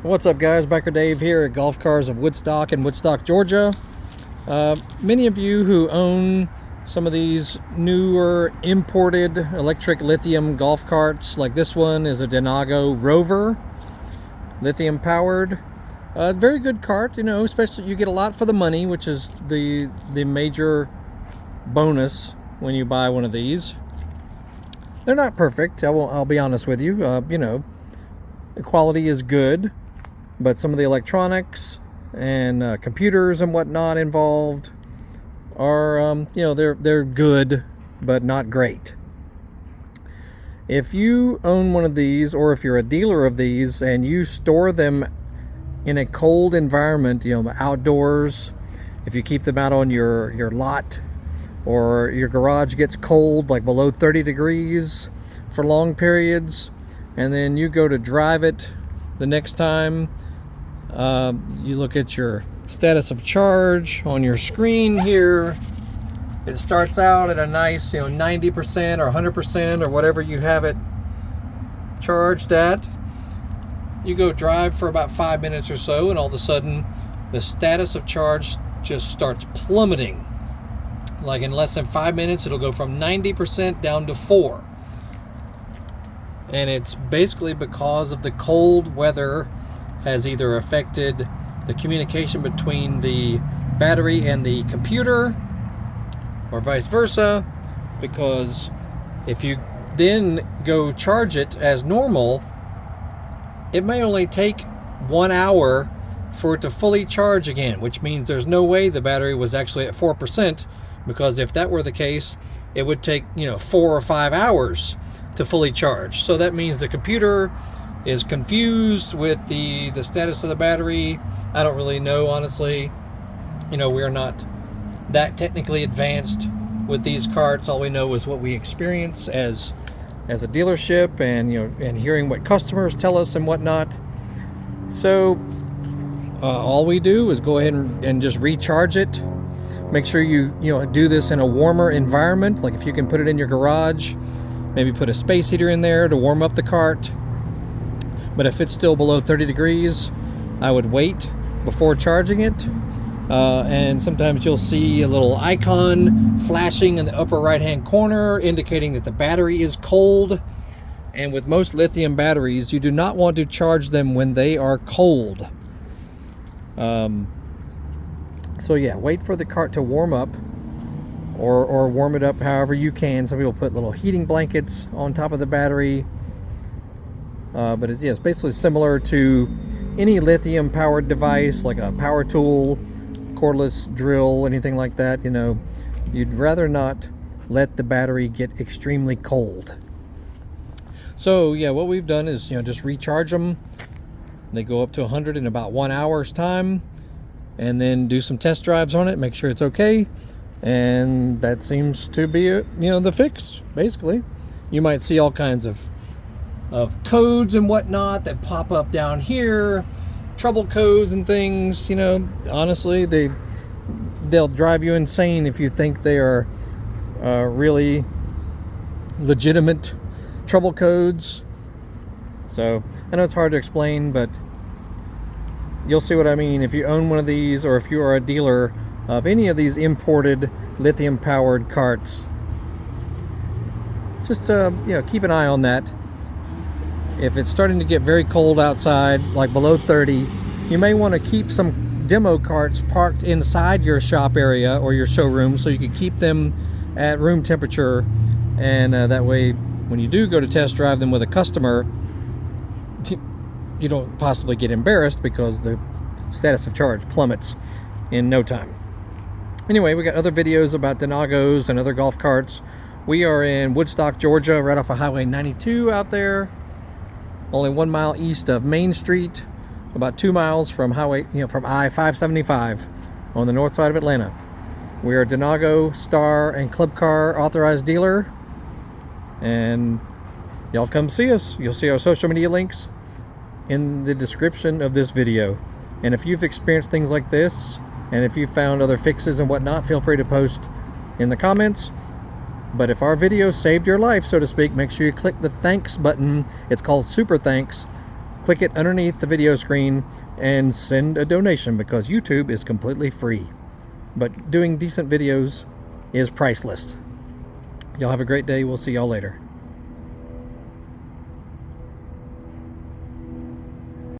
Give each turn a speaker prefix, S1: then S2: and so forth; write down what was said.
S1: What's up, guys? Biker Dave here at Golf Cars of Woodstock in Woodstock, Georgia. Many of you who own some of these newer imported electric lithium golf carts, like this one is a Denago Rover, lithium powered. Very good cart, you know, especially you get a lot for the money, which is the major bonus when you buy one of these. They're not perfect, I'll be honest with you. You know, the quality is good, but some of the electronics and computers and whatnot involved are, you know, they're good, but not great. If you own one of these, or if you're a dealer of these and you store them in a cold environment, you know, outdoors, if you keep them out on your lot, or your garage gets cold, like below 30 degrees for long periods, and then you go to drive it the next time, you look at your status of charge on your screen here. It starts out at a nice, you know, 90% or 100% or whatever you have it charged at. You go drive for about 5 minutes or so, and all of a sudden the status of charge just starts plummeting. Like in less than 5 minutes, it'll go from 90% down to 4. And it's basically because of the cold weather has either affected the communication between the battery and the computer, or vice versa, because if you then go charge it as normal, it may only take 1 hour for it to fully charge again, which means there's no way the battery was actually at 4%, because if that were the case, it would take, you know, 4 or 5 hours to fully charge. So that means the computer is confused with the status of the battery. I don't really know, honestly. You know, we're not that technically advanced with these carts. All we know is what we experience as a dealership, and you know, and hearing what customers tell us and whatnot. So all we do is go ahead and just recharge it. Make sure you know, do this in a warmer environment. Like if you can put it in your garage, maybe put a space heater in there to warm up the cart. But if it's still below 30 degrees, I would wait before charging it. And sometimes you'll see a little icon flashing in the upper right hand corner indicating that the battery is cold. And with most lithium batteries, you do not want to charge them when they are cold. So yeah, wait for the cart to warm up, or warm it up however you can. Some people put little heating blankets on top of the battery. But it's basically similar to any lithium powered device, like a power tool, cordless drill, anything like that. You know, you'd rather not let the battery get extremely cold. So yeah, what we've done is, you know, just recharge them. They go up to 100 in about 1 hour's time, and then do some test drives on it, make sure it's okay. And that seems to be, you know, the fix, basically. You might see all kinds of codes and whatnot that pop up down here, trouble codes and things. You know, honestly, they'll drive you insane if you think they are really legitimate trouble codes. So I know it's hard to explain, but you'll see what I mean if you own one of these, or if you are a dealer of any of these imported lithium powered carts. Just you know, keep an eye on that. If it's starting to get very cold outside, like below 30, you may want to keep some demo carts parked inside your shop area or your showroom, so you can keep them at room temperature, and that way when you do go to test drive them with a customer, you don't possibly get embarrassed because the status of charge plummets in no time. Anyway, we got other videos about Denagos and other golf carts. We are in Woodstock, Georgia, right off of Highway 92 out there. Only 1 mile east of Main Street, about 2 miles from from I-575 on the north side of Atlanta. We are Denago, Star, and Club Car authorized dealer, and y'all come see us. You'll see our social media links in the description of this video. And if you've experienced things like this, and if you've found other fixes and whatnot, feel free to post in the comments. But if our video saved your life, so to speak, make sure you click the thanks button. It's called Super Thanks. click it underneath the video screen and send a donation, because YouTube is completely free. But doing decent videos is priceless. Y'all have a great day. We'll see y'all later.